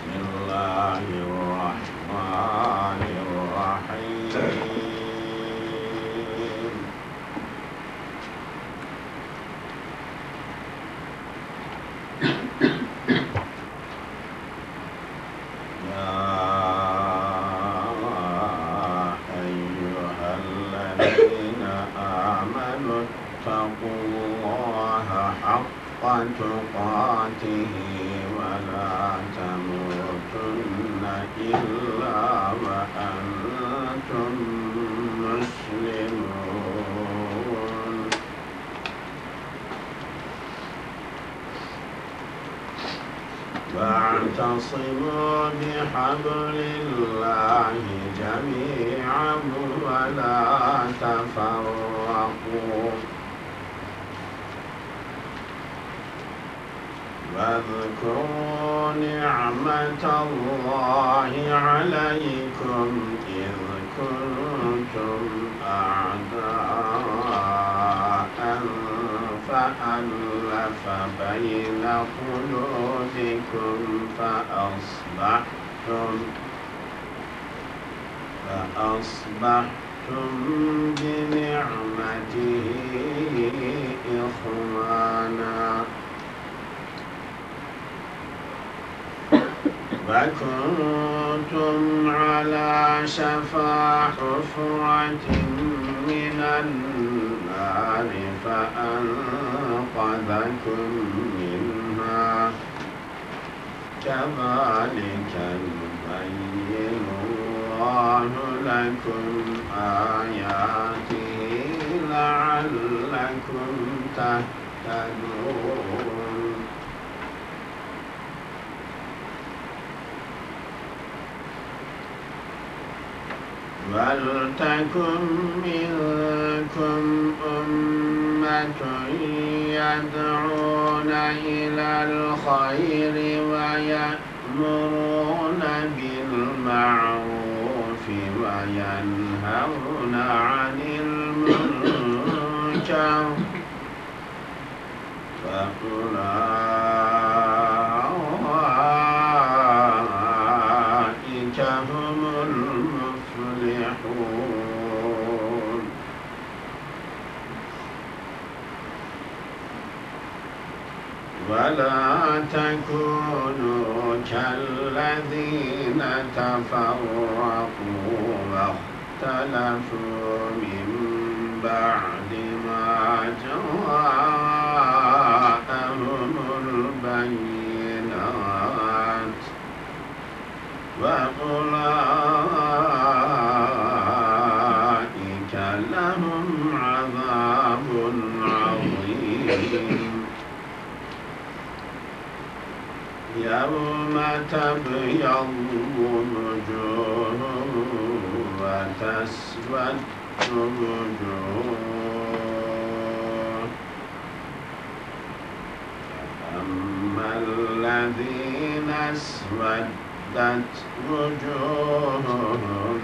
بسم الله الرحمن الرحيم اتقوا الله حق تقاته ولا تموتن إلا وأنتم مسلمون واعتصموا بحبل الله جميعا ولا تفرقوا واذكروا نعمة الله عليكم إذ كنتم أعداء فألف بين قلوبكم فأصبحتم بنعمته إخوانا وكنتم على شفا حفرة من النار فأنقذكم منها كذلك يبين الله لكم آياته لعلكم تهتدون ولتكن منكم أمة يدعون إلى الخير ويأمرون بالمعروف وينهون عن المنكر فأولئك هم المفلحون ولا تكونوا كالذين تفرقوا واختلفوا من بعد ما جاءهم البينات وأولئك لهم عذاب عظيم يوم تبيض وجوه وتسود وجوه أما الذين اسودت وجوههم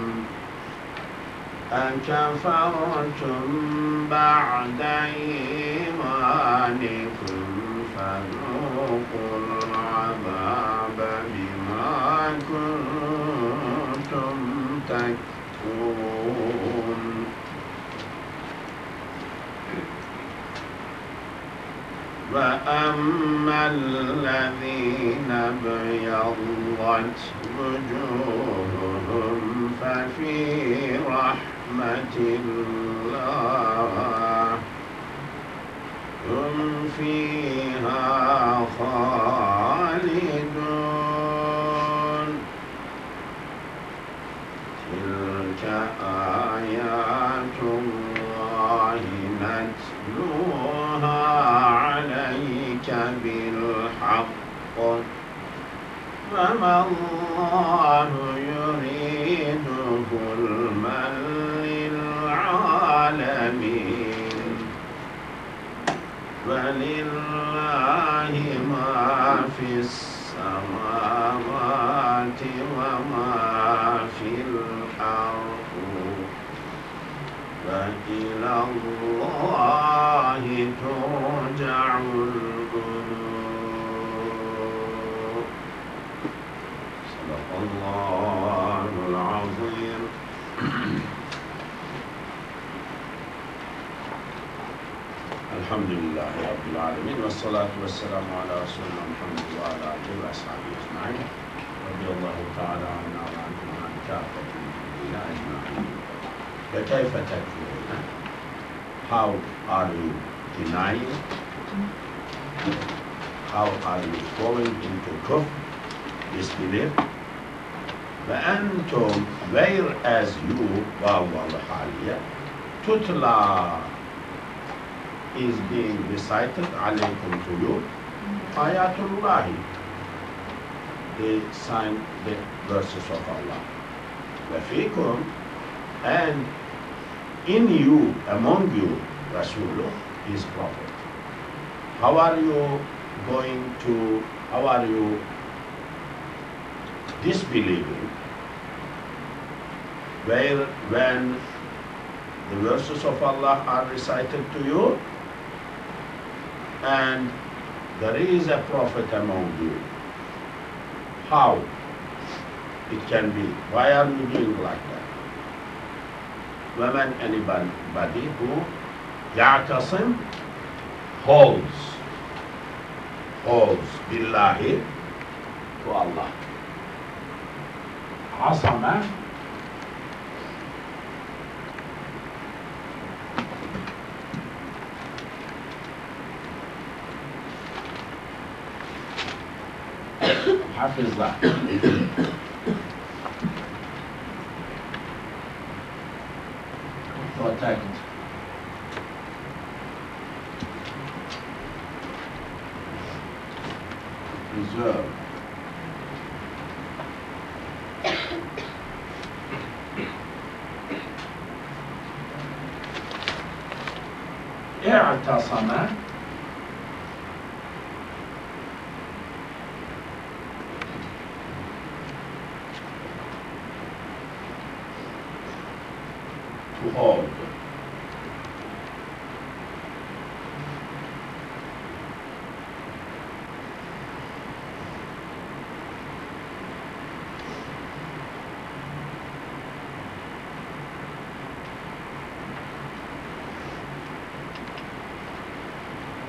أكفرتم بعد إيمانكم فذوقوا العذاب بما كنتم تكفرون وأما الذين ابيضت وجوههم ففي رحمة الله هم فيها خالدون تلك آيات الله نتلوها عليك بالحق فما الله يريد ظلما للعالمين ولله ما في السماوات وما في الأرض وإلى الله ترجع الأمور الله العظيم. الحمد لله رب العالمين والصلاة والسلام على رسولنا محمد وعلى آله وأصحابه أجمعين. رضي الله تعالى عنا وعنكم وعن كافة المؤمنين أجمعين. فكيف تكفرون? How are you denying? How are you falling into kufr, disbelief? وأنتم, whereas you, واو الحالية, تتلى is being recited عليكم to you, آيات الله, the verses of Allah. وفيكم, and in you, among you, Rasulullah, his prophet. How are you disbelieving when the verses of Allah are recited to you and there is a prophet among you? How it can be? Why are you doing like that? Women, anybody who يعتصم, holds billahi, to Allah. عصم, حفظ, protect, preserve, اعتصم, to hold,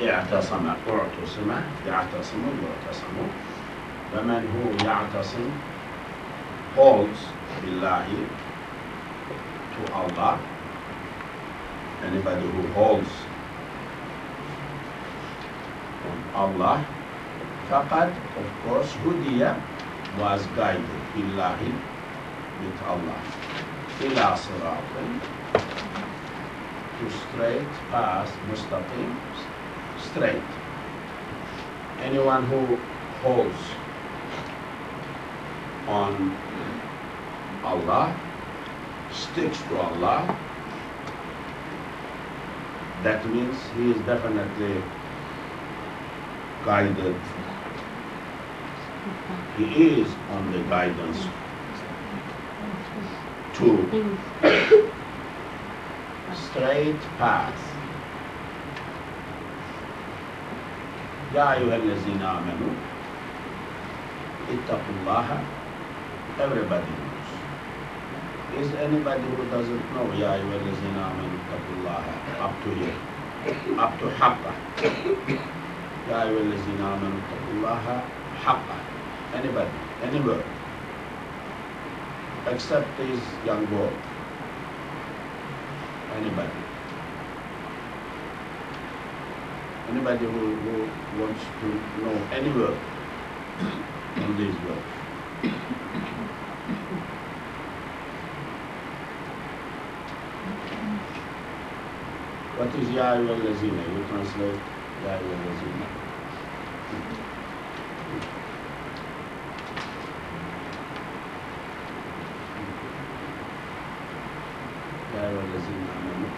اعتصم, اعتصم, يعتصم, يعتصم. ومن هو يعتصم, holds billahi, to Allah. Anybody who holds on Allah, faqad, of course, hudiya, was guided billahi, with Allah, ila siratin, to straight path, mustaqim, straight. Anyone who holds on Allah, sticks to Allah, that means he is definitely guided. He is on the guidance to straight path. يا أيها الذين آمنوا اتقوا الله. Everybody knows. Is anybody who doesn't know يا أيها الذين آمنوا اتقوا الله up to here, up to حقه? يا أيها الذين آمنوا اتقوا الله حقه. Anybody, anywhere, except this young boy. Anybody. Anybody who wants to know anywhere in this world. What is Ya Ayyuhal Lazina? You translate Ya Ayyuhal Lazina. Ya Ayyuhal Lazina Amanu.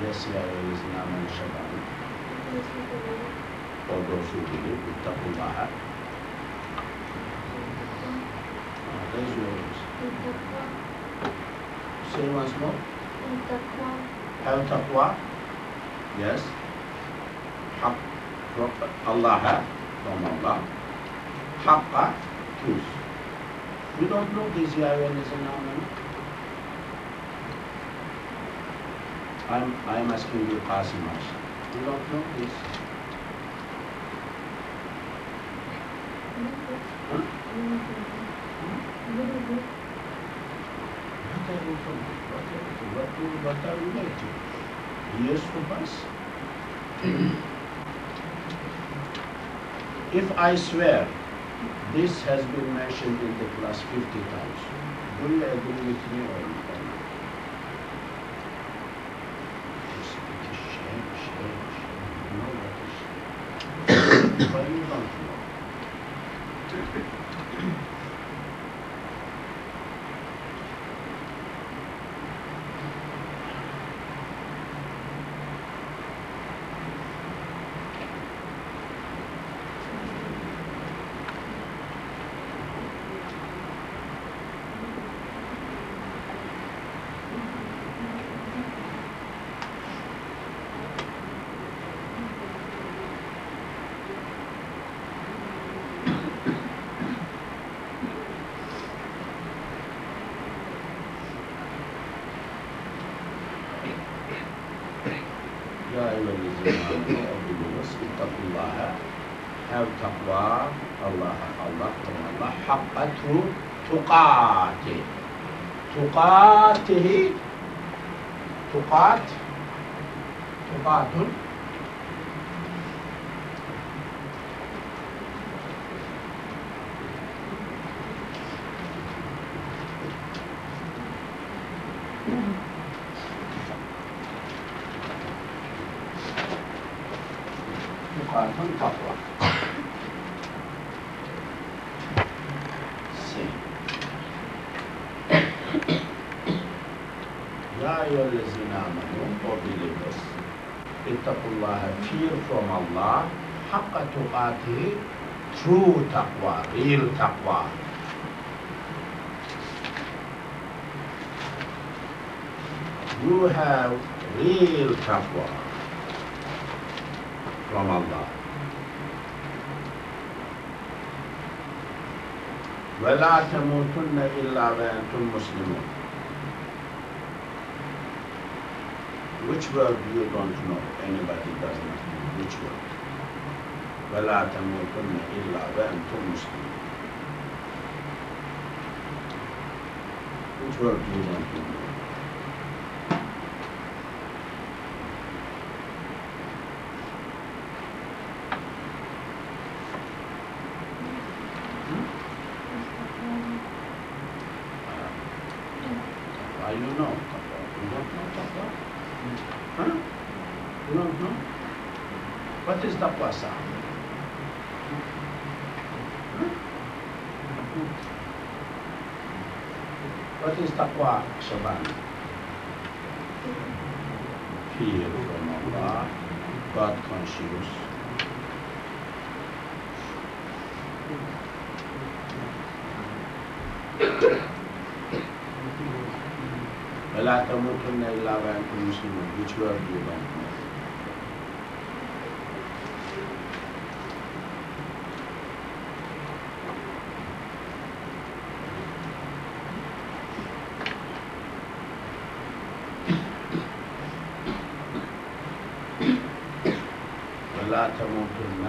Yes, Ya Ayyuhal Lazina Amanu Shabani. For those who believe, ittaqullaha. Raise your voice. Say once more. have taqwa? Yes. Haq from Allah, from Allah. Haqqa, truth. You don't know this, ya ayyuhallazina amanu? I'm asking you, Qasim also. You don't know this? Huh? What are you waiting? Years to pass? If I swear this has been mentioned in the class 50 times, do you agree with me or not? Shame. You know what is shame? But you don't know. Ya ayyuhallazina amanu ittaqullaha, have taqwa, Allah from Allah, haqqa tuqatih. Tuqatihi, tuqatun. Taqwa. Ya ayyuhallazina amanu, O believers, ittaqullaha, fear from Allah, haqqa tuqatihi, true taqwa, real taqwa. You have real taqwa from Allah. وَلَا تَمُوتُنَّ إِلَّا وَأَنْتُمْ مُسْلِمُونَ. Which word you don't know? Anybody does not know which word? وَلَا تَمُوتُنَّ إِلَّا وَأَنْتُمْ مُسْلِمُونَ. Which word you don't know? You know taqwa. You don't know taqwa? Huh? You don't know? What is taqwa, sir? Huh? What is taqwa, Shaban? Fear from Allah, God conscious. وَلَا تَمُوتُنَّ إِلَّا وَأَنْتُمْ مُسْلِمُونَ. Which word you don't know? وَلَا تَمُوتُنَّ,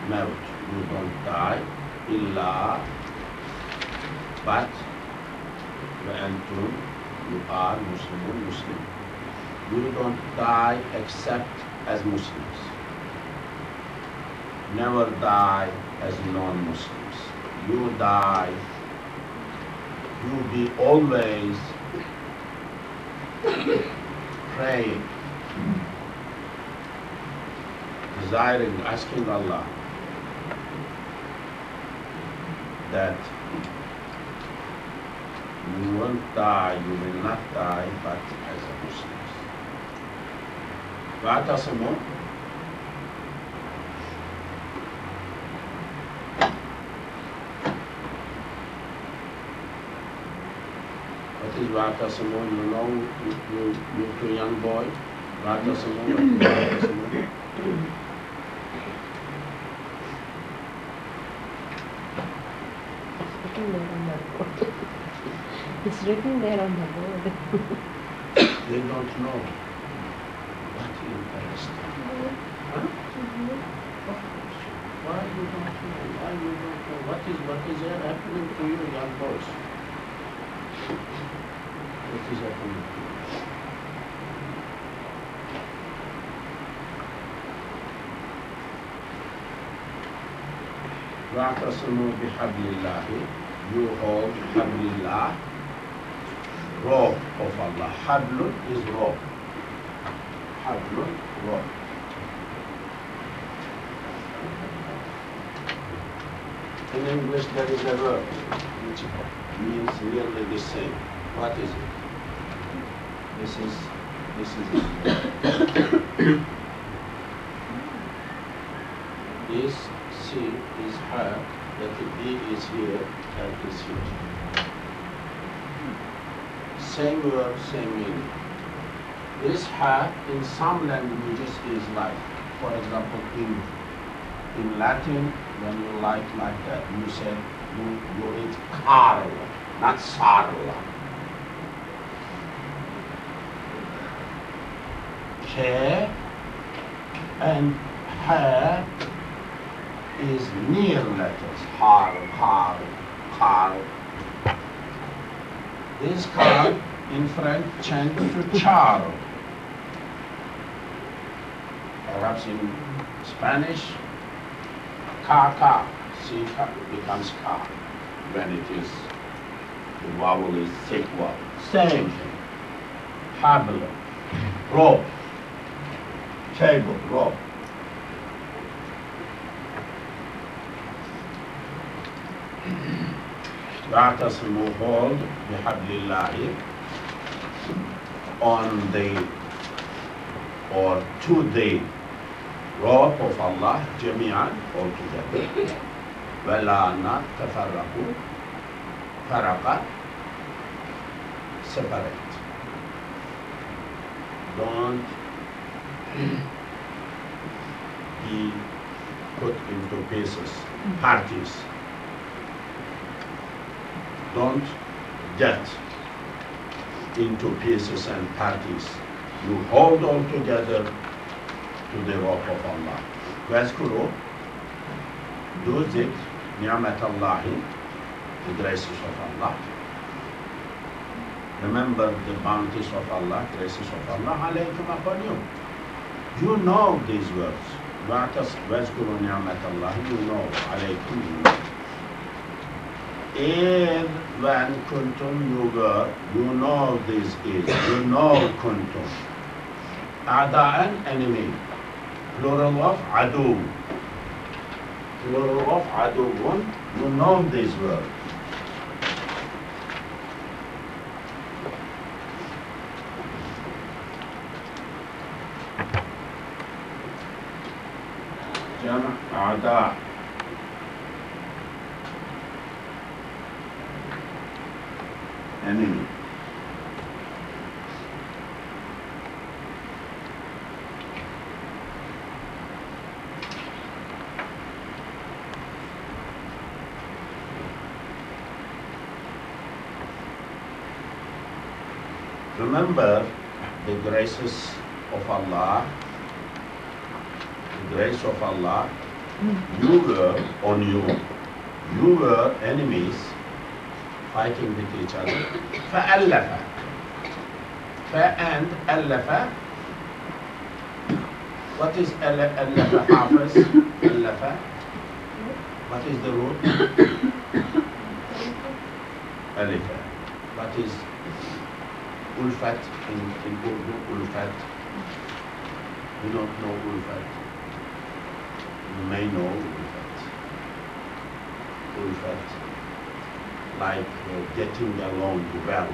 maut, you don't die, إِلَّا, but, وَأَنْتُمْ, you are Muslim. You don't die except as Muslims. Never die as non-Muslims. You die, you be always praying, desiring, asking Allah that you won't die, you will not die, but as a Muslim. وَاعْتَصِمُوا, What is Vatasimu? You know, you two young boy. Vatasimu, what is Vatasimu? It's written there on the board. They don't know. What interesting. Huh? Why you don't know? Why you don't know? What is happening to you, young boys? What is happening to you? واعتصموا بحبل الله. You hold حبل rope of Allah. Hablun is rope. Hablun, rope. In English there is a word which means nearly the same. What is it? This is This C is her, that the B is here, that is here. Same word, same meaning. This ha in some languages is like, for example, in Latin, when you like that, you say you eat carla, not sarla. Ke and ha is near letters. Har. This car in French changed to char. Perhaps in Spanish, ka, C becomes ka when it is, the vowel is thick vowel. Same thing. Habl, rope, table, rope. واعتصموا hold بحبل الله on the or to the rope of Allah جميعا all together ولا تفرقوا فرق separate. Don't be put into pieces, parties. Don't get into pieces and parties. You hold all together to the rope of Allah. واذكروا, do zikr, ni'mat Allah, the graces of Allah. Remember the bounties of Allah, graces of Allah, alaykum upon you. You know these words. واذكروا ni'mat Allah, you know, alaykum, you know. If when kuntum you were, you know this is, you know kuntum. A'da'an, enemy. Plural of adu. Plural of aduun, you know this word. Jama' a'da'. Enemy. Remember the graces of Allah, the grace of Allah. You were on you were enemies fighting with each other. فَأَلَّفَ and أَلَّفَ. What is أَلَّفَ, Hafiz? أَلَّفَ. What is the root? أَلِفَ. What is ulfat in Urdu? Ulfat. You don't know ulfat. You may know ulfat. Ulfat. Like getting along well.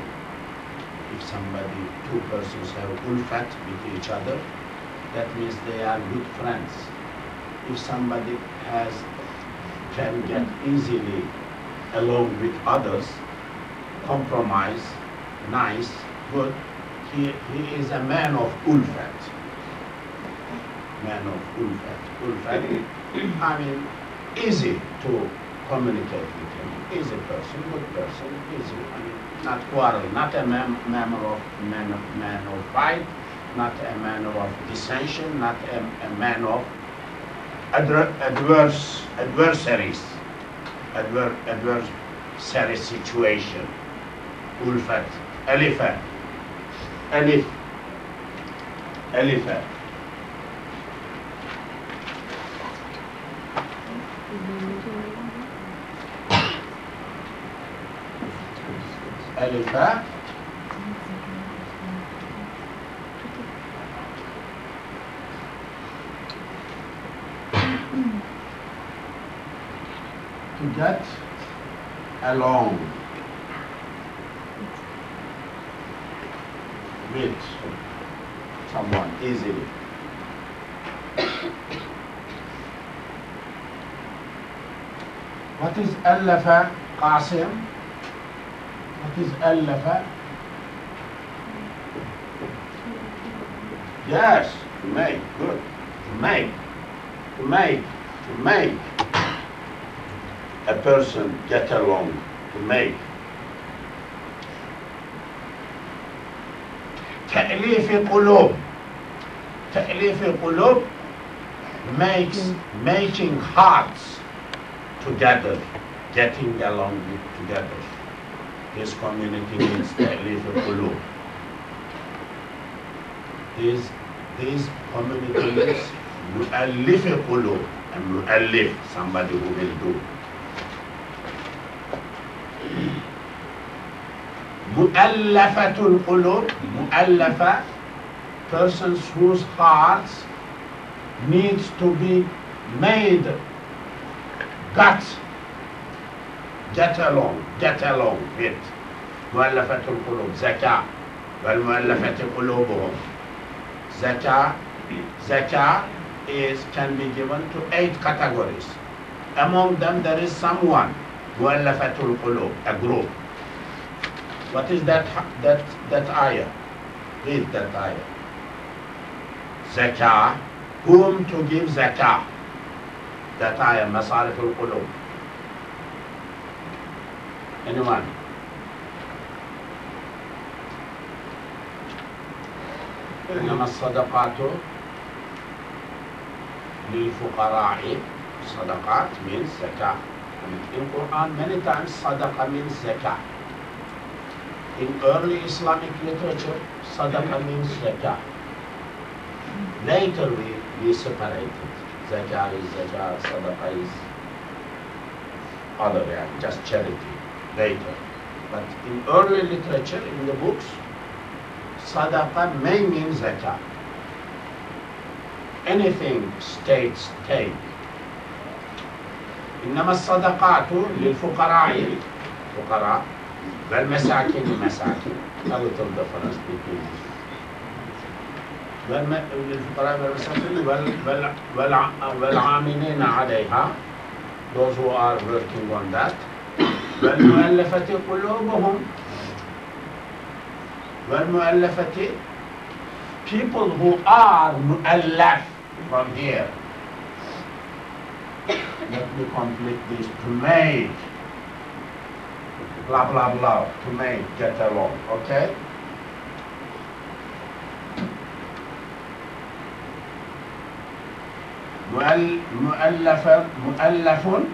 If two persons have ulfat with each other, that means they are good friends. If somebody can get easily along with others, compromise, nice, good. He is a man of ulfat. Man of ulfat. Ulfat, I mean, easy to communicate with him. Easy person, good person, easy. I mean, not quarrel, not a man of fight, not a man of dissension, not a man of adversaries, adversary situation. Ulfat, alifa, alif, alifa. Alifa. To get along with someone easily. What is allafa, Qasim? What is allafa? Yes, to make, good. To make a person get along, to make. تأليف قلوب. تأليف قلوب making hearts together, getting along together. This community needs تأليف قلوب. These communities مؤلف قلوب, and مؤلف, somebody who will do. مؤلفة القلوب, مؤلفة, persons whose hearts needs to be made, get along with. مؤلفة القلوب, زكاة, والمؤلفة قلوبهم. Zakah can be given to 8 categories. Among them there is someone, mu'allafatul qulub, a group. What is that ayah? Read that ayah. Zakah, whom to give zakah? That ayah, masariful qulub. Anyone? إنما الصدقات للفقراء. Sadaqat means zakah. In Quran, many times sadaqah means zakah. In early Islamic literature, sadaqah means zakah. Later we separated. Zakah is zakah, sadaqah is other, just charity. Later. But in early literature, in the books, sadaqah may mean zakah. Anything states take. إنما الصدقات للفقراء فقراء والمساكين مساكين. I will tell the first speaking. للفقراء والمساكين والعاملين عليها, those who are working on that. والمؤلفة قلوبهم. والمؤلفة, people who are mu'allaf from here. Let me complete this. To make, blah blah blah, to make, get along, okay? مؤلف مؤلفة.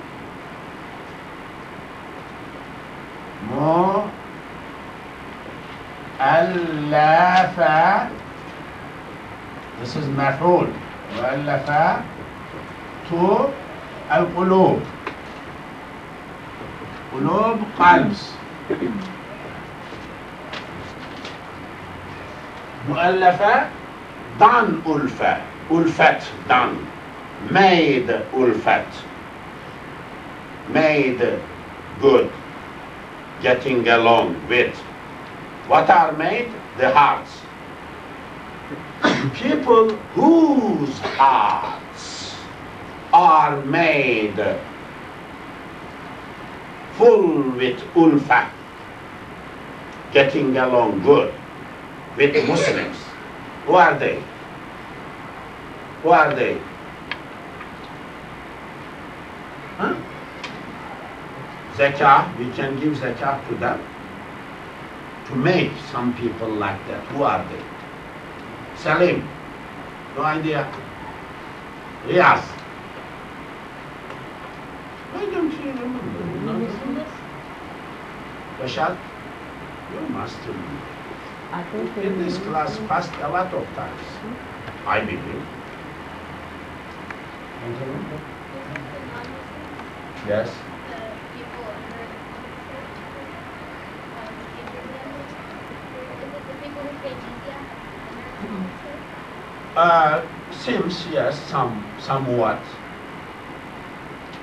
This is مفعول. مؤلفة to القلوب. قلوب, قلبs. مؤلفة, done ألفة. ألفت, done. Made ألفت. Made good. Getting along with. What are made? The hearts. People whose hearts are made full with ulfa. getting along good with Muslims. Who are they? Who are they? Huh? Zakah, we can give zakah to them. To make some people like that. Who are they? Salim? No idea. Riyaz? Why don't you remember? Rashad? You must remember. In this class passed a lot of times. I believe. Yes? Seems, yes, somewhat.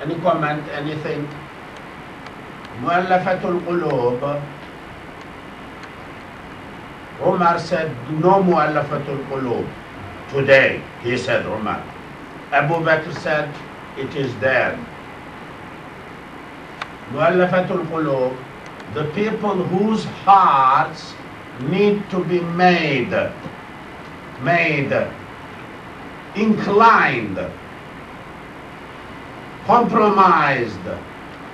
Any comment, anything? Mu'allafatul qulub. Umar said, no mu'allafatul qulub. Today, he said, Umar. Abu Bakr said, it is there. Mu'allafatul qulub, the people whose hearts need to be made inclined, compromised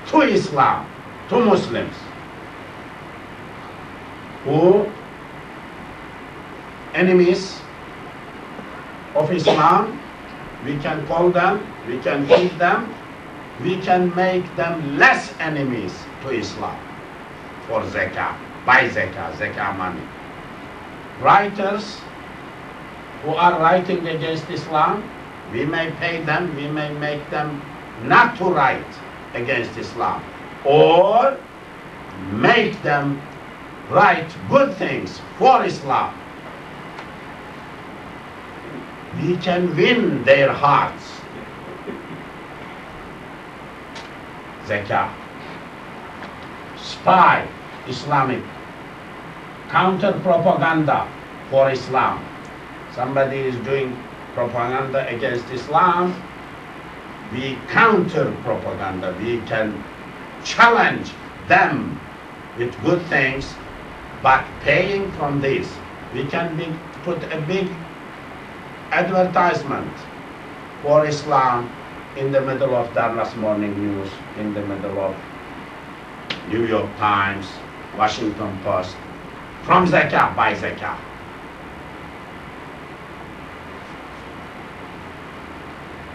to Islam, to Muslims, who enemies of Islam, we can call them, we can keep them, we can make them less enemies to Islam for zakah, by zakah money. Writers who are writing against Islam, we may pay them, we may make them not to write against Islam, or make them write good things for Islam. We can win their hearts. Zakah. Spy, Islamic. Counter-propaganda for Islam. Somebody is doing propaganda against Islam, we counter propaganda. We can challenge them with good things, but paying from this. We can put a big advertisement for Islam in the middle of Dallas Morning News, in the middle of New York Times, Washington Post, from zakah, by zakah.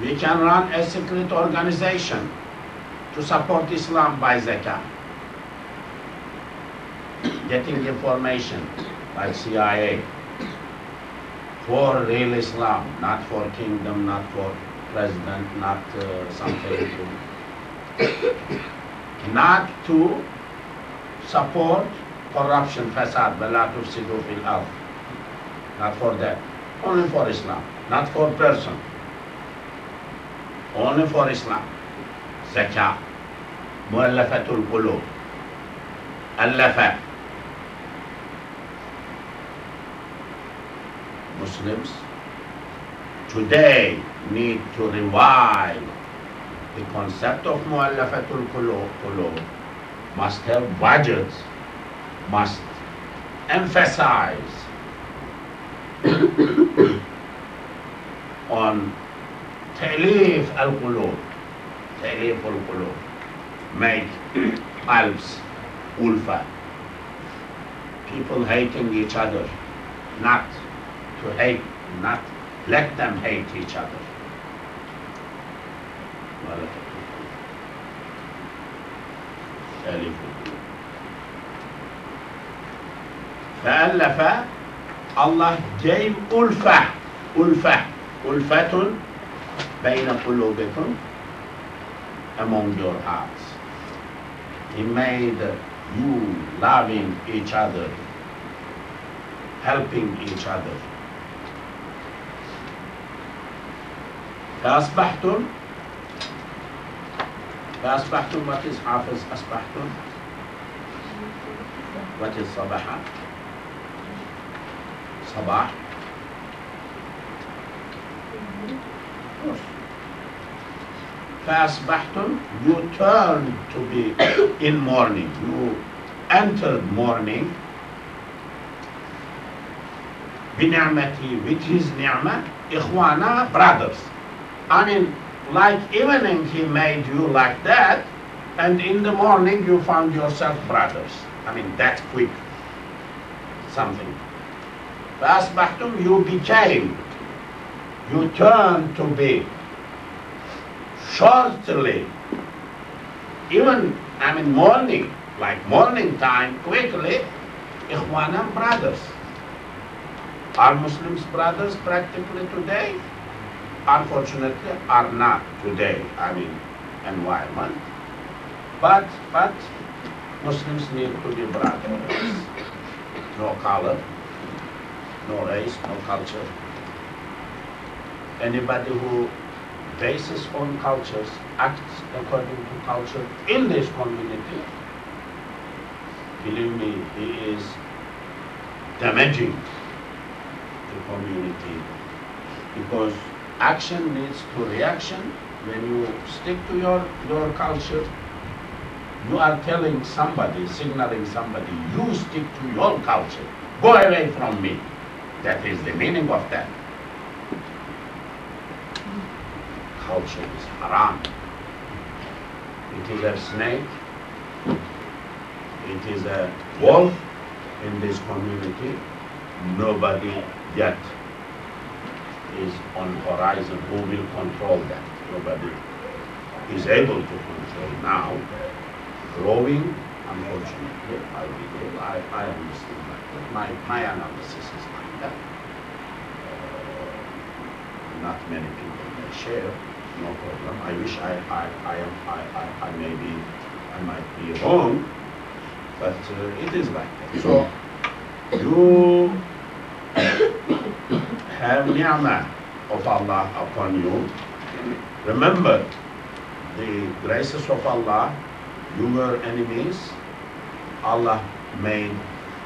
We can run a secret organization to support Islam by zakah. Getting information like CIA for real Islam, not for kingdom, not for president, not something to, not to support corruption, fasad, وَلَا تُفْسِدُوا فِي الْأَرْضِ. Not for that. Only for Islam, not for person. Only for Islam. Zakah. Mu'allafatul qulub. Allafa. Muslims today need to revive the concept of mu'allafatul qulub, must have budgets, must emphasize on ta'lif al-qulub, ta'lif al-qulub, make qalbs ulfa, people hating each other, not to hate, not let them hate each other. فألف, Allah gave ulfa, ulfatun bayna qulubikum, among your hearts. He made you loving each other, helping each other. فأصبحتم, what is حافظ أصبحتم? What is صباحا? صباح? فأصبحتم, you turn to be in morning, you entered morning, بِنِعْمَتِهِ, with his ni'mah, إِخْوَانَا, brothers. I mean, like evening he made you like that, and in the morning you found yourself brothers. I mean, that quick. Something. فَأَصْبَحْتُمْ, you became, you turned to be, shortly, even, I mean, morning, like morning time, quickly, إخوانا, brothers. Are Muslims brothers practically today? Unfortunately, are not today, I mean, environment. But Muslims need to be brothers. No color, no race, no culture. Anybody who bases on cultures, acts according to culture in this community, believe me, he is damaging the community, because action leads to reaction. When you stick to your culture, you are telling somebody, signaling somebody, you stick to your culture, go away from me. That is the meaning of that. Culture is haram. It is a snake, it is a wolf in this community. Nobody yet is on horizon who will control that. Nobody is able to control now. Growing, unfortunately, I believe, I understand that. My analysis is like that. Not many people may share, no problem. I wish I might be wrong, but it is like that. So you have ni'mah of Allah upon you. Remember the graces of Allah. You were enemies. Allah made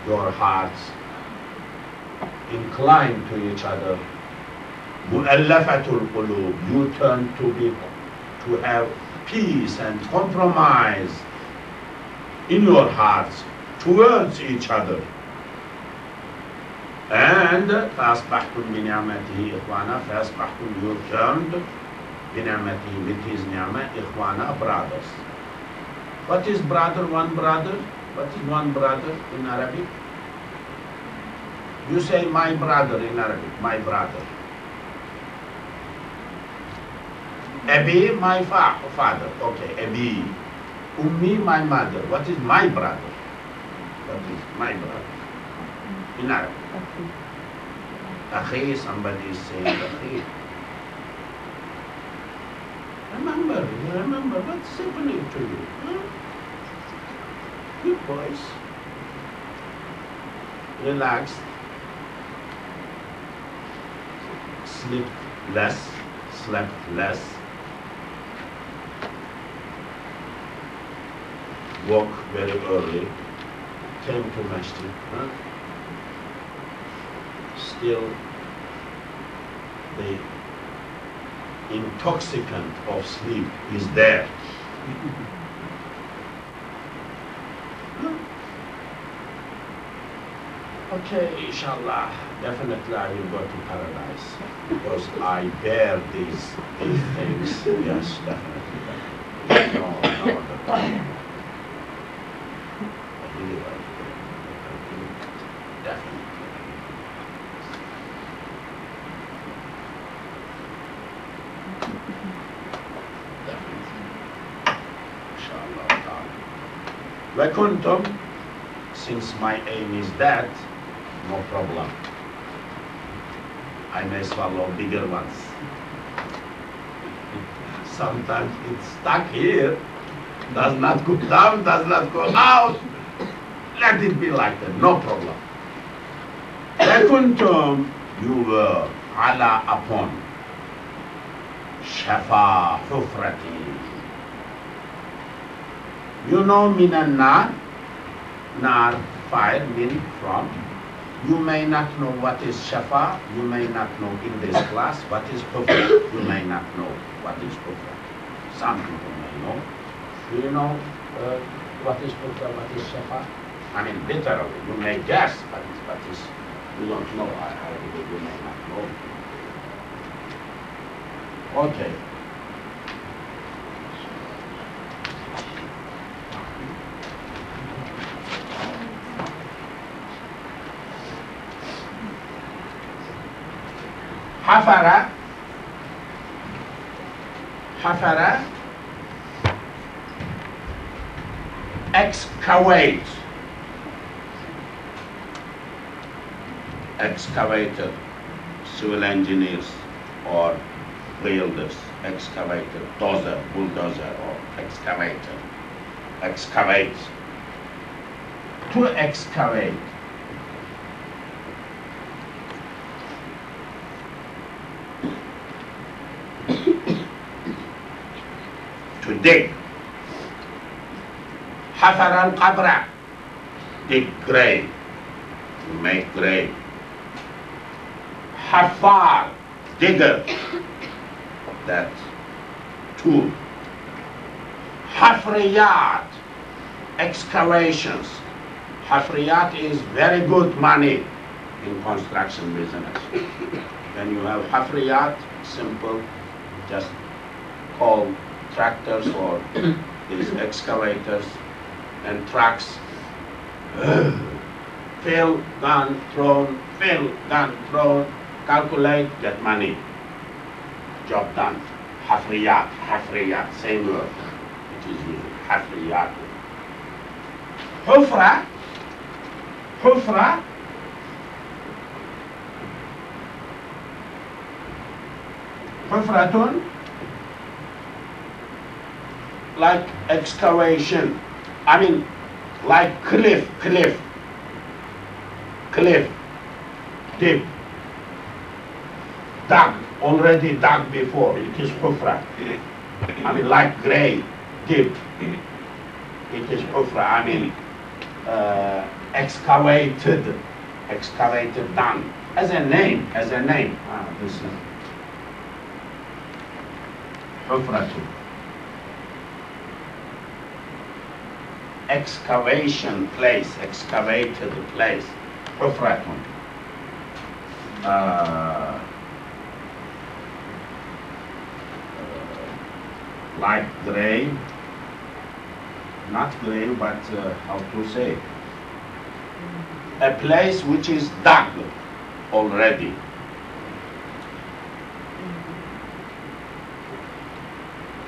your hearts inclined to each other. Mu'allafatul qulub. You turn to have peace and compromise in your hearts towards each other. And فَأَصْبَحْتُمْ بِنِعْمَتِهِ إِخْوَانًا, فَأَصْبَحْتُمْ, you turned بِنِعْمَتِهِ, with his ni'mah, إِخْوَانًا, brothers. What is brother, one brother? What is one brother in Arabic? You say my brother in Arabic, my brother. Abi, my father, okay, Abi. Ummi, my mother. What is my brother? What is my brother in Arabic? Akhi, somebody is saying Akhi. Remember what's happening to you. Huh? Good boys. Relaxed. Slept less. Woke very early. Came to masjid. Huh? Still the intoxicant of sleep is there. Okay, inshallah, definitely I will go to paradise because I bear these things. Yes, definitely. No, definitely. Vakuntum, since my aim is that, no problem. I may swallow bigger ones. Sometimes it's stuck here, does not go down, does not go out. Let it be like that, no problem. Vakuntum, you were ala upon shafa hufrati. You know minan nar, fire, min, from. You may not know what is shafa, you may not know in this class what is hufra, you may not know what is hufra. Some people may know. Do you know what is hufra, what is shafa? I mean, literally, you may guess what is You don't know. I believe you may not know. Okay. حفر excavate, excavator, civil engineers or builders, excavator, dozer, bulldozer or excavator, excavate, to excavate. To dig. حفر القبر, dig grave, to make grave. حفار, digger, that tool. حفريات, excavations. حفريات is very good money in construction business. When you have حفريات, simple, just call tractors or these excavators and trucks. Fill, gun, thrown, fill, gun, thrown, calculate, get money. Job done. حفريات, حفريات, same word. It is used. حفريات. حفرة, حفرة, حفرة, like excavation. I mean, like cliff, deep, dug, already dug before. It is hufra. I mean, like grave, deep. It is hufra. I mean, excavated, done. As a name. This is hufra. Excavation place, excavated place, hufratun. Like grave, not grave, but how to say, a place which is dug already.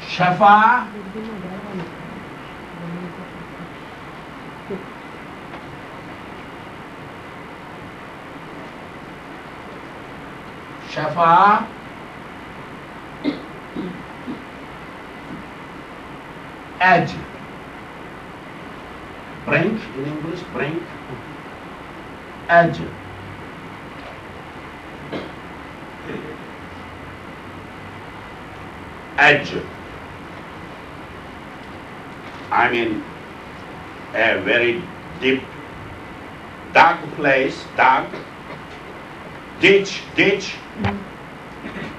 Shafa, Shafa, edge, brink in English, brink, edge, edge. I mean, a very deep, dark place, dark, ditch,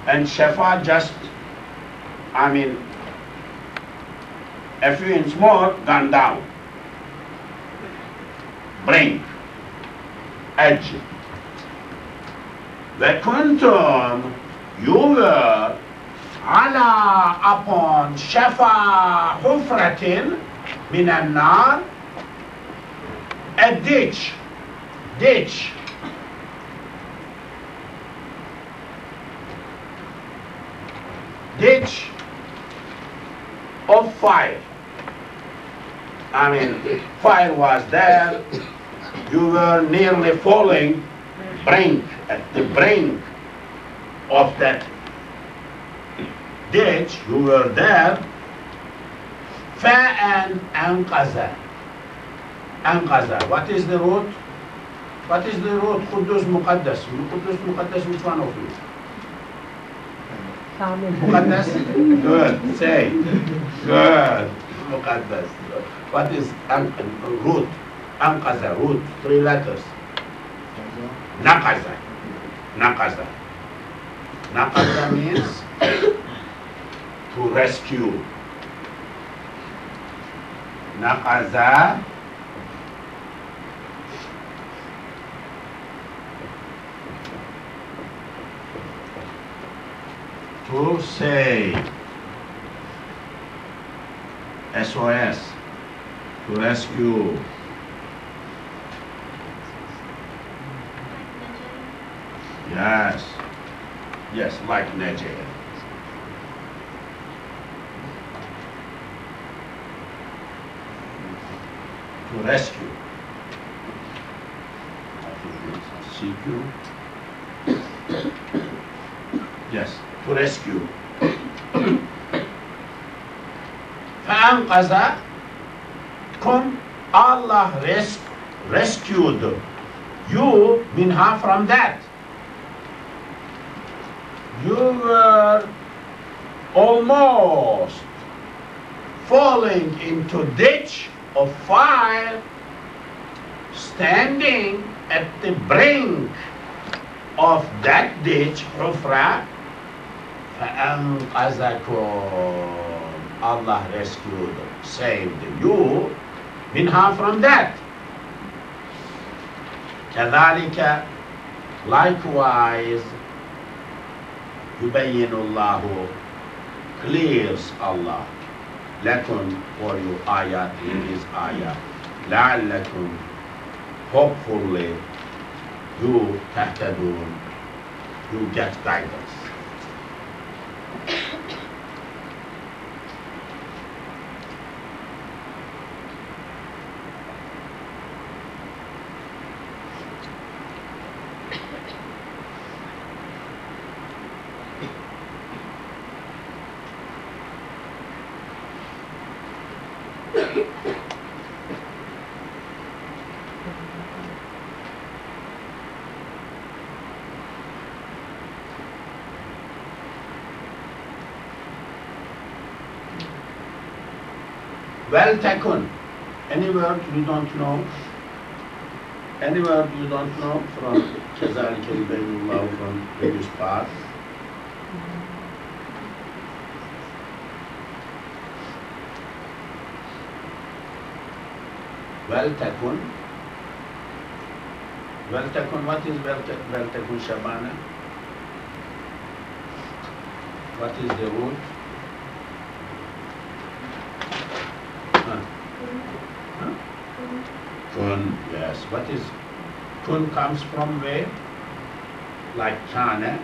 and Shafa just, I mean, a few inches more, gone down. Brink, edge. وَكُنْتُمْ, you were, ala, upon, Shafa, hufratin, min an-nar, a ditch, of fire. I mean, fire was there, you were nearly falling, at the brink of that ditch, you were there. فَأَنْ أَنْقَذَ. What is the root? Quddus Muqaddas. Quddus Muqaddas, which one of you? Muqaddas? Good, say. Good. Muqaddas. What is root? Anqaza, root, 3 letters. Naqaza. Naqaza means to rescue. Naqaza To save. SOS. To rescue. Yes. Yes, like Nigeria. To rescue. I think it's CQ. Yes, to rescue. فأنقذ come Allah rescued you minha from that. You were almost falling into ditch of fire, standing at the brink of that ditch, حفرة, فأنقذكم. Allah rescued, saved you minha from that. كذلك, likewise, يبين الله, clears Allah, لكم, for you, ayat, in his ayat, لعلكم, hopefully, you تهتدون, you get guidance. ولتكن, any word you don't know? Any word you don't know from كذلك يبين الله from previous part? ولتكن, ولتكن, what is ولتكن Shabana? What is the root? Kun, yes. What is kun comes from where? Like kana,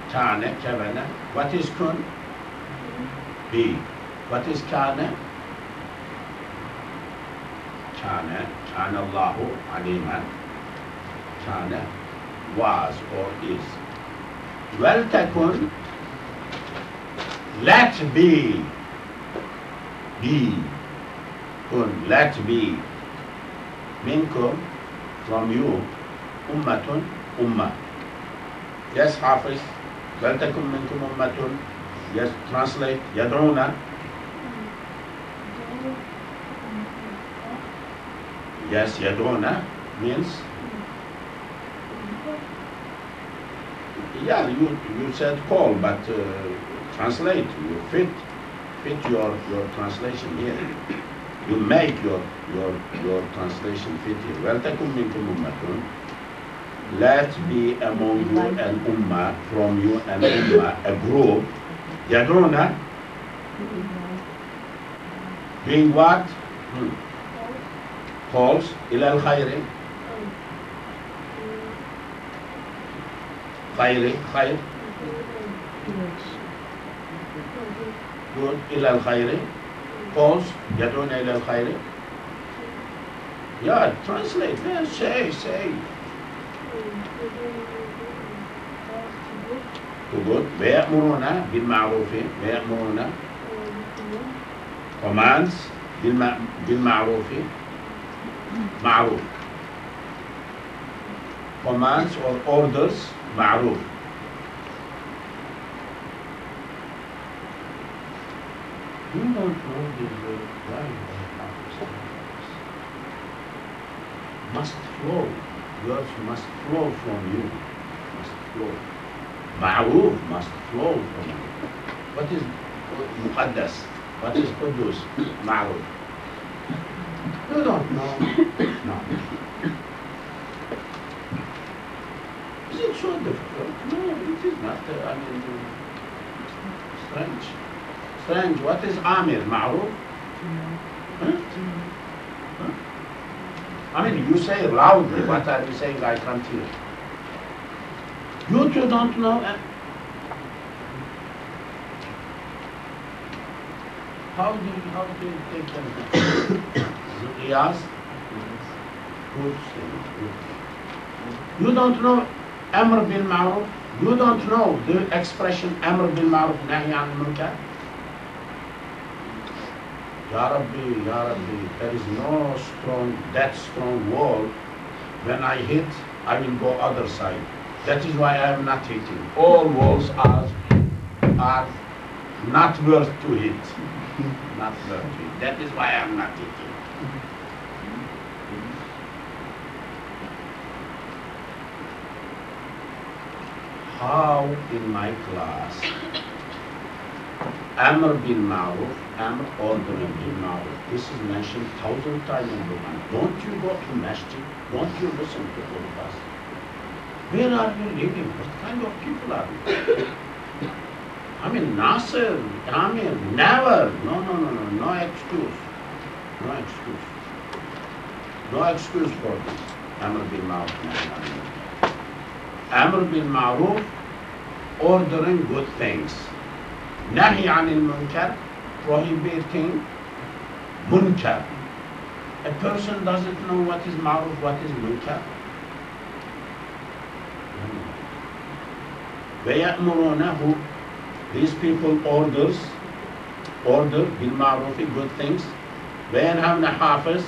kavana. What is kun? Be. What is kana? Kana Allahu aliman. Kana was or is. Weltakun, let be. Be. Kun, let be. Minkum, from you, ummatun, ummah. Yes, Hafiz. Weltakun minkum ummatun. Yes, translate. Yadruna. Yes, yadruna means. Yeah, you said call, but translate. You fit your translation here. You make your translation fit here. وَلْتَكُمْ مِنْكُمْ أُمَّةٌ. Let be among you an ummah, from you an ummah, a group. Yadruna, doing what? Calls إلى الخير. خير. Good. إلى الخير. Calls, يدعون إلى الخير. Yeah, translate. Yeah, say. To good. ويأمرون بالمعروف. ويأمرون. Commands بالمعروف. معروف. Commands or orders. معروف. You don't know the why must flow. Words must flow from you. Must flow. Ma'ruf must flow from you. What is muqaddas? What is qudus? Ma'ruf. You don't know. No. Is it so difficult? No, it is not. Strange. What is Amir? Ma'ruf? Huh? Huh? I mean, you say loudly. What are you saying? I can't hear. You two don't know. How do you take them? Yes? Good thing. You don't know Amr bil Ma'ruf? You don't know the expression Amr bil Ma'ruf Nahi an Munkar? Ya Rabbi, there is no that strong wall. When I hit, I will go other side. That is why I am not hitting. All walls are not worth to hit. Not worth to hit. That is why I am not hitting. How in my class, Amr bil Ma'ruf, Amr ordering bil Ma'ruf, this is mentioned 1,000 times in the Quran. Don't you go to masjid? Don't you listen to all of us? Where are you living? What kind of people are you? I mean, Nasir, Amir, never. No excuse. No excuse. No excuse for this. Amr bil Ma'ruf, Amr bil Ma'ruf, ordering good things. Nahi anil munkar, prohibiting munkar. A person doesn't know what is ma'ruf, what is munkar. وَيَأْمُرُونَهُ, these people order bil ma'ruf, good things. وَيَنْهَوْنَ حَافِظ,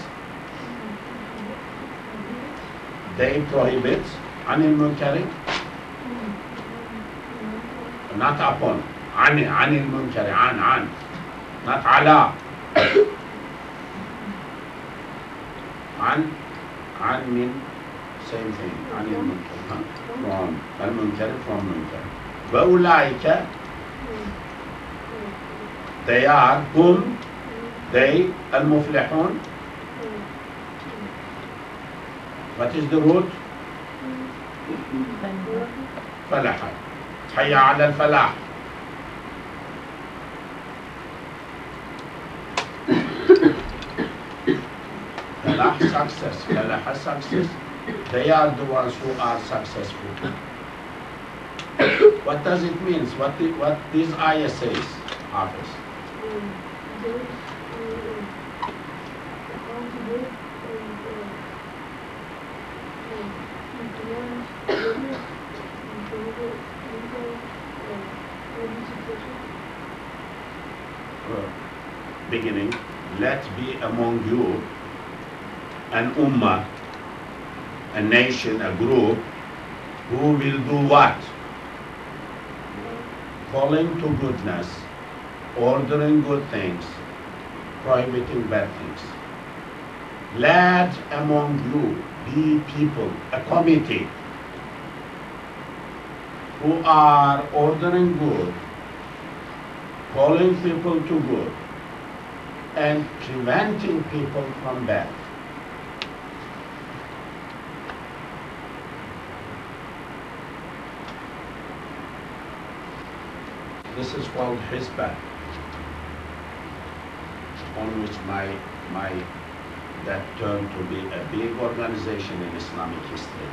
they prohibit anil munkari, not upon, anil munkari, an, not ala. An mean same thing, anil munkari, from al munkari, from munkari. وَأُولَٰئِكَ, they are whom, they, al-muflihun. What is the root? فلاح. حي على الفلاح. Falah, success. Falah, success. They are the ones who are successful. What does it mean? What this ayah says, Hafiz? Beginning, let be among you an ummah, a nation, a group, who will do what? Calling to goodness, ordering good things, prohibiting bad things. Let among you be people, a committee, who are ordering good, calling people to good, and preventing people from bad. This is called Hizbah, on which that turned to be a big organization in Islamic history.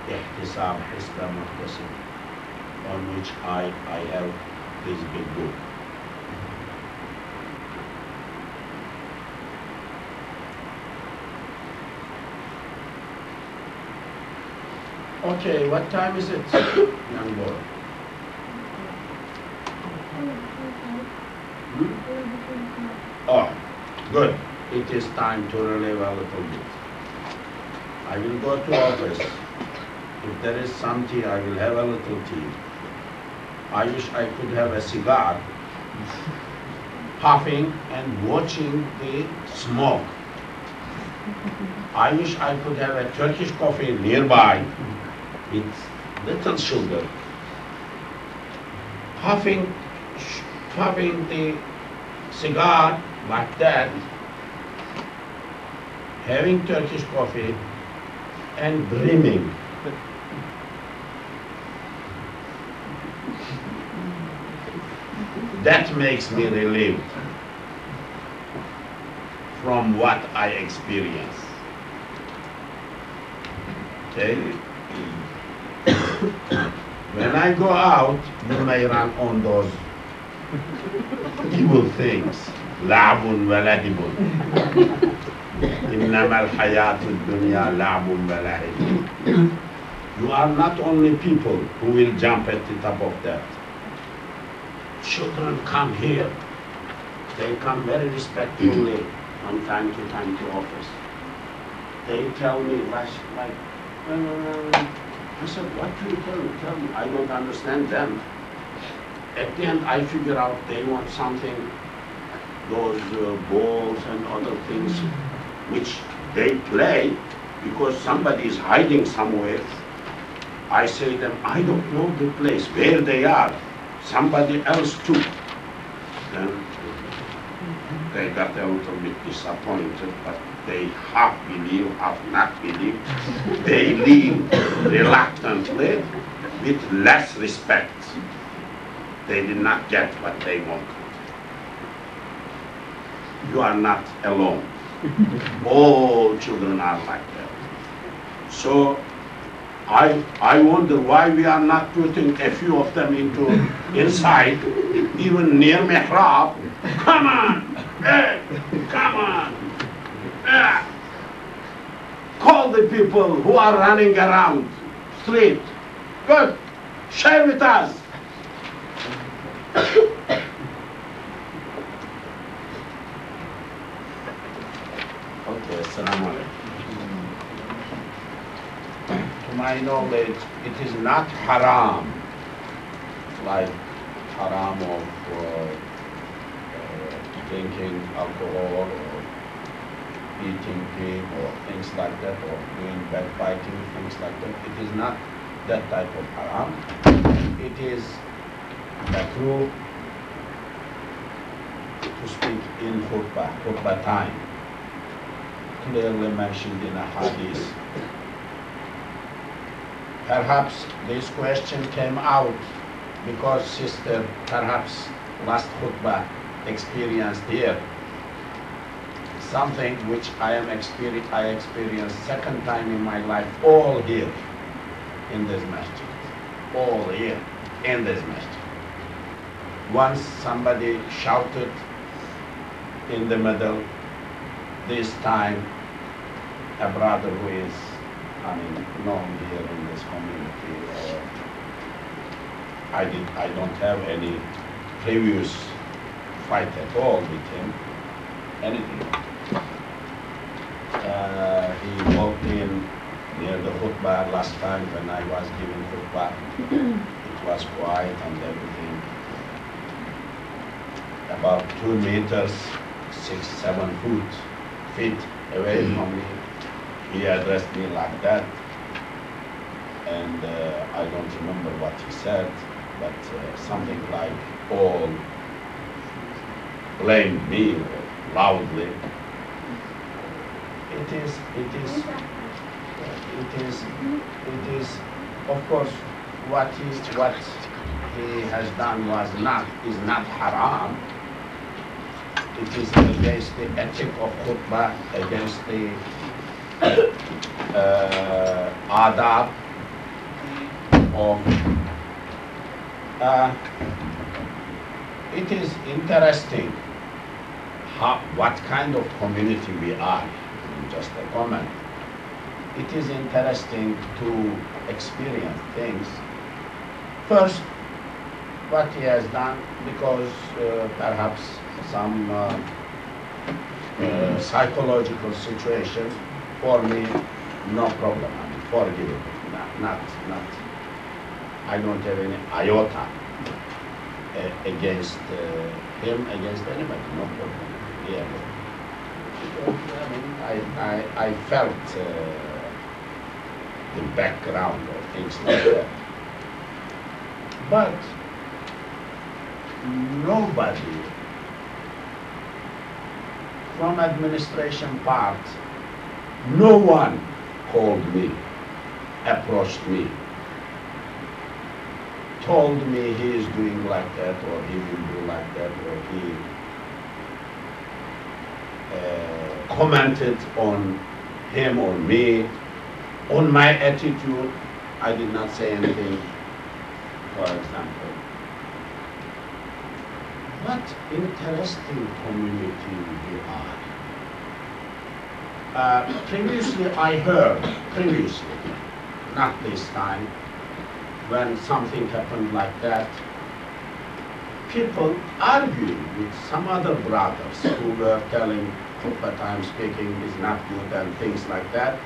Ihtisab, Hizbah, Muhtasib, on which I have this big book. Okay, what time is it, young boy? Oh, good. It is time to relieve a little bit. I will go to office. If there is some tea, I will have a little tea. I wish I could have a cigar, puffing and watching the smoke. I wish I could have a Turkish coffee nearby with little sugar, puffing the cigar like that, having Turkish coffee and dreaming. That makes me relieved from what I experience. Okay? When I go out, you may run on those evil things. لعب ولهب إنما الحياة الدنيا لعب ولهب. You are not only people who will jump at the top of that. Children come here. They come very respectfully from time to time to office. They tell me, I said, what do you tell me? Tell me. I don't understand them. At the end, I figure out they want something, those balls and other things, which they play because somebody is hiding somewhere. I say to them, I don't know the place, where they are. Somebody else took. Then they got a little bit disappointed, but they half believe, half not believe. They leave reluctantly with less respect. They did not get what they wanted. You are not alone. All children are like that. So I wonder why we are not putting a few of them inside, even near mihrab. Come on, hey, come on. Call the people who are running around street. Good, share with us. Okay, assalamu alaikum. To my knowledge, it is not haram, like haram of drinking alcohol or eating pig or things like that, or doing backbiting, things like that. It is not that type of haram. It is makruh to speak in khutbah time, clearly mentioned in a hadith. Perhaps this question came out because sister perhaps last khutbah experienced here something which I experienced second time in my life, all here in this masjid, all here in this masjid. Once somebody shouted in the middle, this time a brother who is known here in this community. I don't have any previous fight at all with him, anything. He walked in near the khutbah last time when I was giving khutbah. It was quiet and everything. About 2 meters, 6-7 feet away from me. He addressed me like that, and I don't remember what he said, but something like all blamed me loudly. It is, of course, what he has done is not haram. It is against the ethic of khutbah, against the adab of. It is interesting what kind of community we are. Just a comment. It is interesting to experience things. First, what he has done, because perhaps some psychological situation, for me, no problem. Forgivable. Not. I don't have any iota against him, against anybody. No problem. Yeah. I felt the background or things like that. But nobody from administration part, no one called me, approached me told me he is doing like that, or he will do like that, or he commented on him or me, on my attitude, I did not say anything, for example. What interesting community we are. Previously I heard, not this time, when something happened like that, people arguing with some other brothers who were telling that I'm speaking is not good and things like that,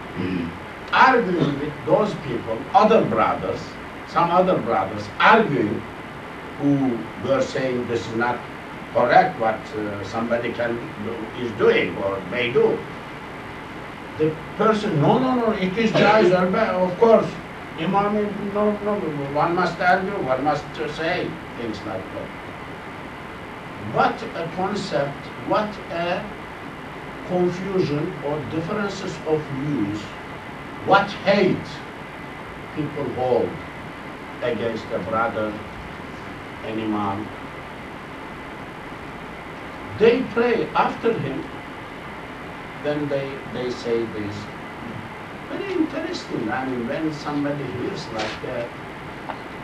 arguing with those people, other brothers, some other brothers arguing who were saying this is not correct what somebody is doing or may do. The person, no, it is jaiz, of course. Imam, no, one must argue, one must say things like that. What a concept, what a confusion or differences of views, what hate people hold against a brother, an imam. They pray after him, then they say this. Very interesting. I mean, when somebody hears like that,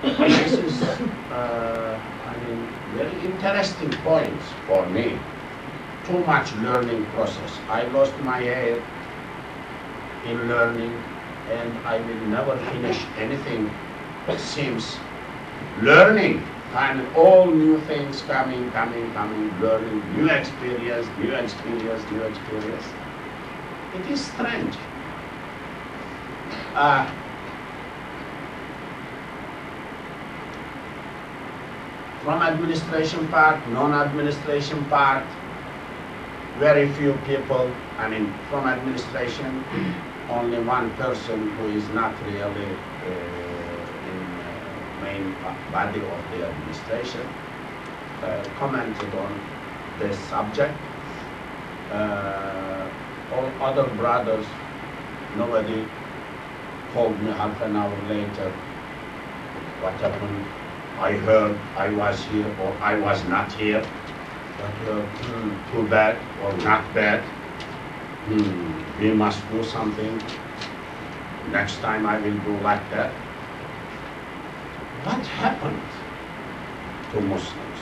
this is, very interesting points for me. Too much learning process. I lost my hair in learning, and I will never finish anything. It seems learning, and all new things coming, learning, new experience. It is strange. From administration part, non-administration part, very few people. I mean, from administration, only one person who is not really in main body of the administration commented on this subject. All other brothers, nobody called me half an hour later. What happened? I heard I was here or I was not here. But too bad or not bad. We must do something. Next time I will do like that. What happened to Muslims?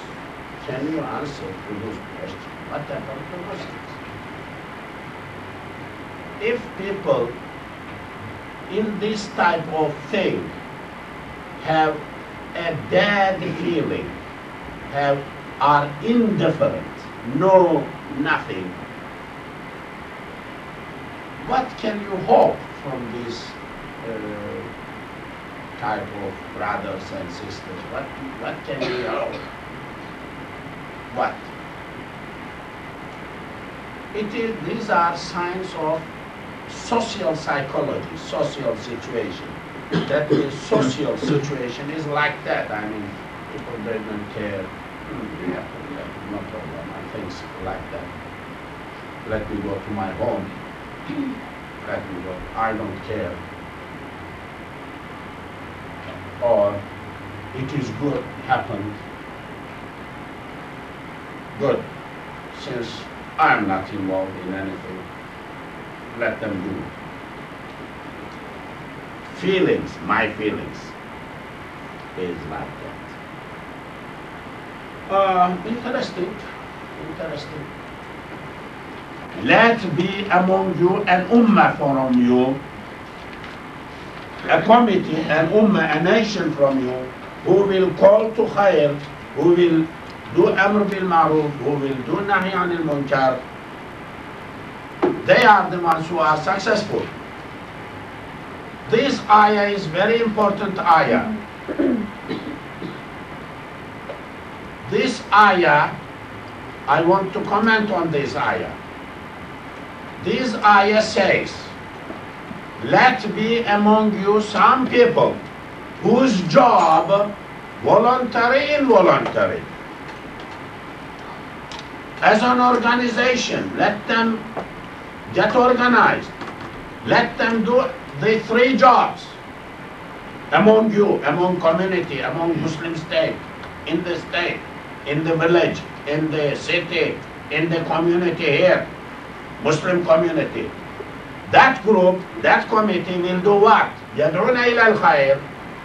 Can you answer to this question? What happened to Muslims? If people in this type of thing have a bad feeling, are indifferent, know nothing, what can you hope from this type of brothers and sisters? What can you hope? What? These are signs of social psychology, social situation. That is, social situation is like that. I mean, people they don't care. Yeah, no problem. And things like that. Let me go to my home. Let me go. I don't care. Or it is good, happened. Good. Since I am not involved in anything, let them do it. Feelings, my feelings, is like that. Interesting. Let be among you an ummah from you, a committee, an ummah, a nation from you, who will call to khair, who will do amr bil ma'ruf, who will do nahi anil munkar. They are the ones who are successful. This ayah is very important ayah. This ayah, I want to comment on this ayah. This ayah says, let be among you some people whose job, voluntary, involuntary, as an organization, let them get organized. Let them do the three jobs. among you, among community, among Muslim state, in the village, in the city, in the community here, Muslim community. That group, that committee will do what? يدعون إلى الخير,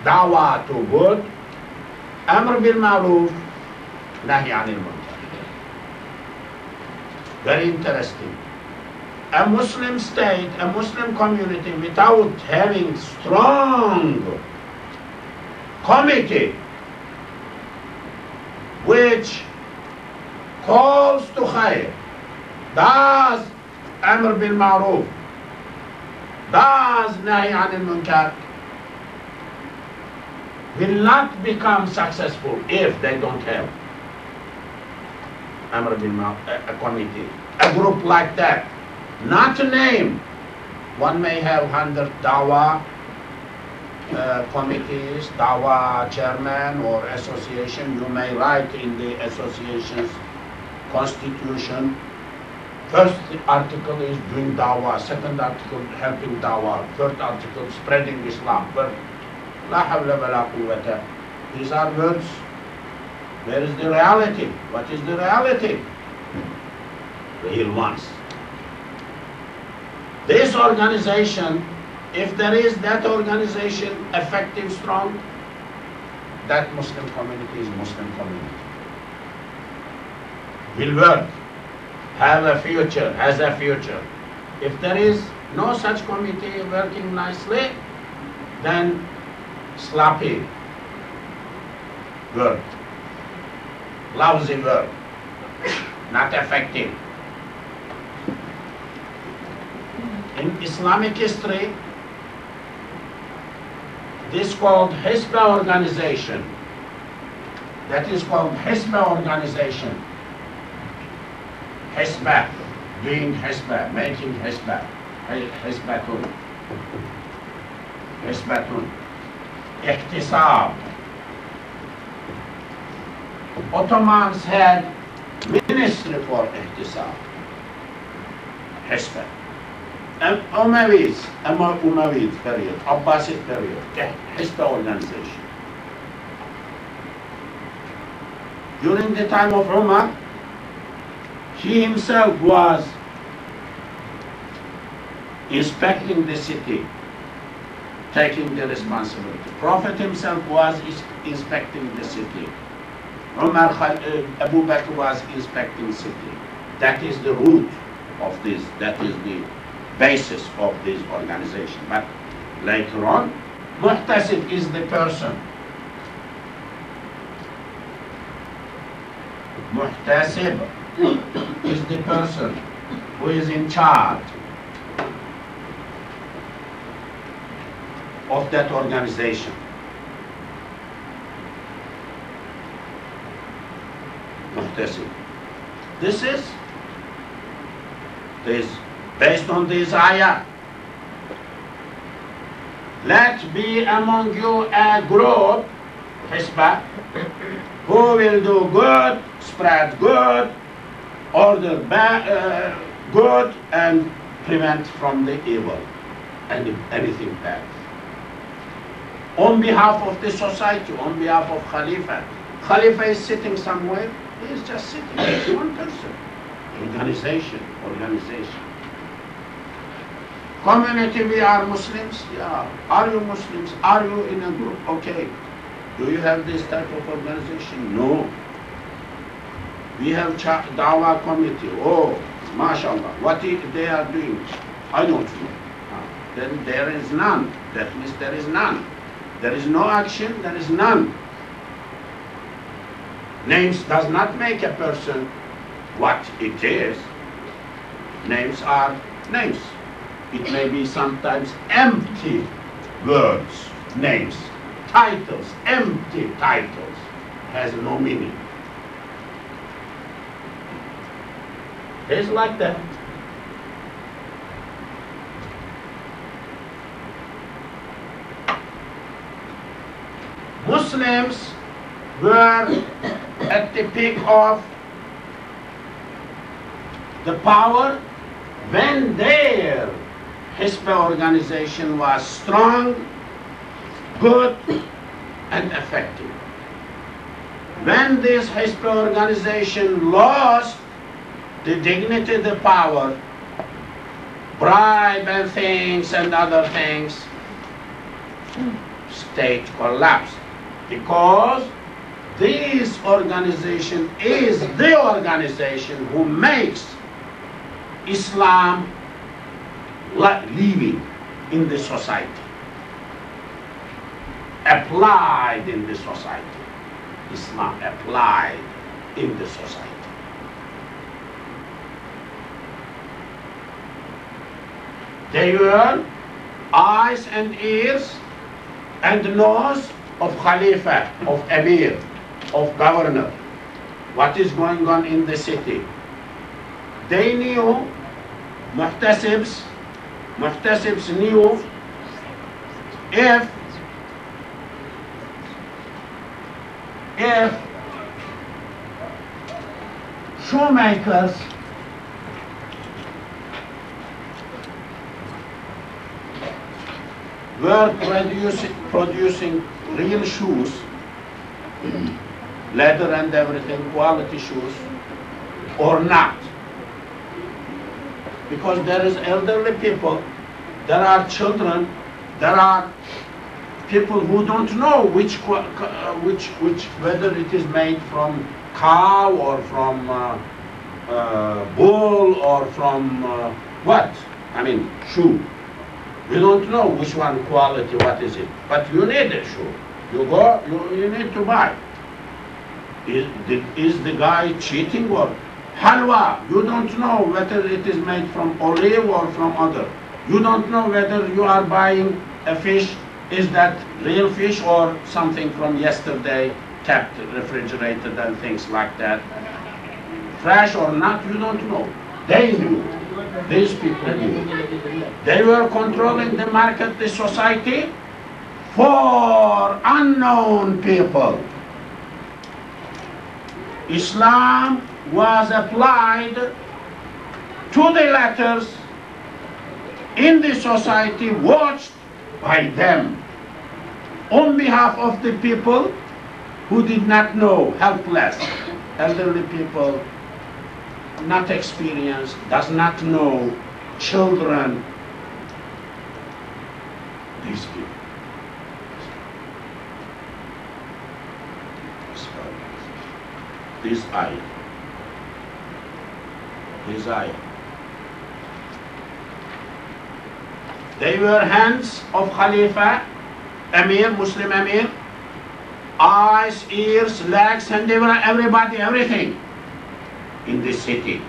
دعوة to good, أمر بالمعروف, نهي عن المنكر. Very interesting. A Muslim state, a Muslim community, without having strong committee which calls to khair, does amr bil ma'ruf, does nahi anil munkar, will not become successful if they don't have amr bil ma'ruf, a committee, a group like that. Not to name, one may have 100 dawah committees, dawah chairman or association. You may write in the association's constitution, first article is doing dawah, second article helping dawah, third article spreading Islam. But la hawla wa la quwwata. These are words. Where is the reality? What is the reality? Real ones. This organization, if there is that organization effective, strong, that Muslim community is Muslim community. Will work, have a future, has a future. If there is no such committee working nicely, then sloppy work, lousy work, not effective. In Islamic history, this called Hisba organization, that is called Hisba organization. Hisba, doing Hisba, making Hisba, Hisbatun, Hisbatun, Ihtisab. Ottomans had ministry for Ihtisab, Hisba. Umayyad period, Abbasid period, Hisba organization. During the time of Umar, he himself was inspecting the city, taking the responsibility. Prophet himself was inspecting the city. Umar, Abu Bakr was inspecting the city. That is the root of this, that is the basis of this organization. But later on, Muhtasib is the person. Muhtasib is the person who is in charge of that organization. Muhtasib. This is based on this ayah. Let be among you a group, Hisba, who will do good, spread good, order good, and prevent from the evil and anything bad. On behalf of the society, on behalf of Khalifa. Khalifa is sitting somewhere, he is just sitting, he's one person. Organization. Community, we are Muslims? Yeah. Are you Muslims? Are you in a group? Okay. Do you have this type of organization? No. We have Dawah committee. Oh, mashallah. What they are doing? I don't know. Then there is none. That means there is none. There is no action, there is none. Names does not make a person what it is. Names are names. It may be sometimes empty words, names, titles, empty titles, has no meaning. It's like that. Muslims were at the peak of the power when their Hisba organization was strong good and effective. When this Hizb organization lost the dignity, the power, bribe and things and other things, state collapsed, because this organization is the organization who makes Islam living in the society, applied in the society. Islam applied in the society. They were eyes and ears and nose of Khalifa, of Emir, of governor. What is going on in the city? They knew, Muhtasibs knew if shoemakers were producing real shoes, leather and everything, quality shoes, or not. Because there is elderly people, there are children, there are people who don't know whether it is made from cow or from bull or from what? I mean, shoe. You don't know which one quality, what is it. But you need a shoe. You go, you need to buy. Is the guy cheating or halwa? You don't know whether it is made from olive or from other. You don't know whether you are buying a fish, is that real fish or something from yesterday, kept refrigerated and things like that. Fresh or not, you don't know. They knew. These people knew. They were controlling the market, the society, for unknown people. Islam was applied to the letters in the society, watched by them, on behalf of the people who did not know, helpless, elderly people, not experienced, does not know, children, these people. This ayah. This ayah. They were hands of Khalifa, Emir, Muslim Emir, eyes, ears, legs, and they were everybody, everything in this city.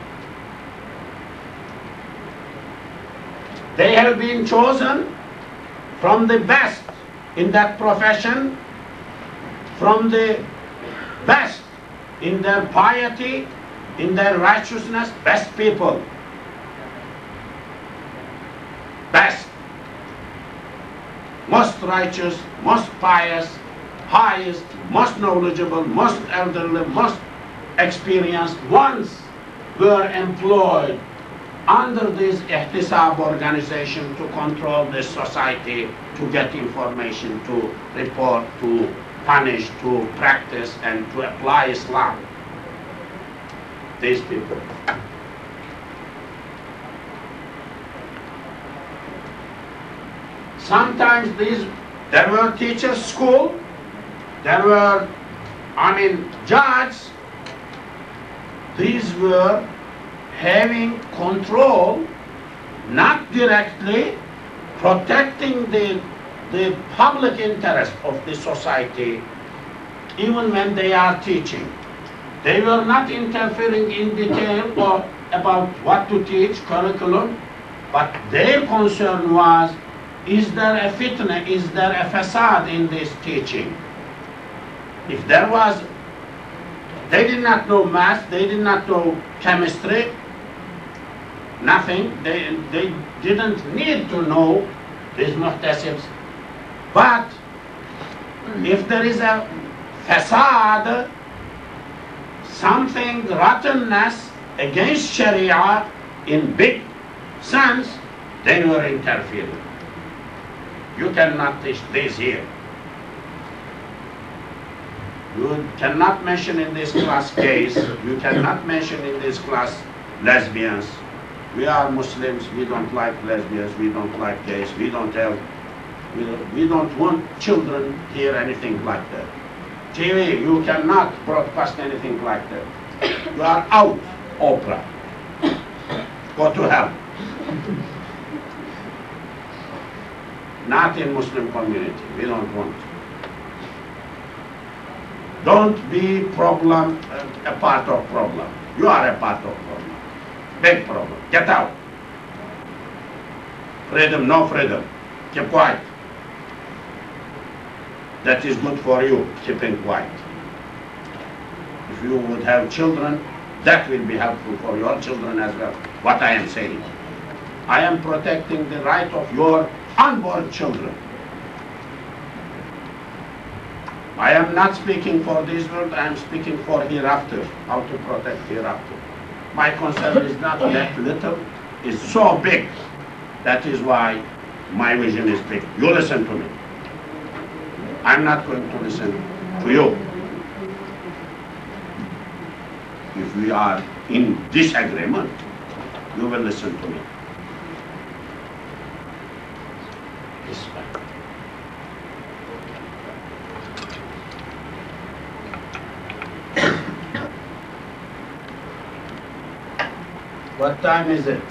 They have been chosen from the best in that profession, from the best in their piety, in their righteousness, best people. Best. Most righteous, most pious, highest, most knowledgeable, most elderly, most experienced ones were employed under this ihtisab organization to control the society, to get information, to report, to punish, to practice, and to apply Islam. These people. Sometimes there were teachers' school, there were, judges. These were having control, not directly protecting the public interest of the society, even when they are teaching. They were not interfering in detail or about what to teach, curriculum, but their concern was, is there a fitna, is there a facade in this teaching? If there was, they did not know math, they did not know chemistry, nothing. They didn't need to know these muhtasibs. But if there is a facade, something rottenness against Sharia in big sense, they were interfering. You cannot teach this here. You cannot mention in this class gays. You cannot mention in this class lesbians. We are Muslims. We don't like lesbians. We don't like gays. We don't want children hear anything like that. TV, you cannot broadcast anything like that. You are out, Oprah. Go to hell. Not in Muslim community. We don't want. Don't be problem, a part of problem. You are a part of problem. Big problem. Get out. Freedom, no freedom. Keep quiet. That is good for you, keeping quiet. If you would have children, that will be helpful for your children as well, what I am saying. I am protecting the right of your unborn children. I am not speaking for this world, I am speaking for hereafter, how to protect hereafter. My concern is not that little, it's so big. That is why my vision is big. You listen to me. I'm not going to listen to you. If we are in disagreement, you will listen to me. Respect. What time is it?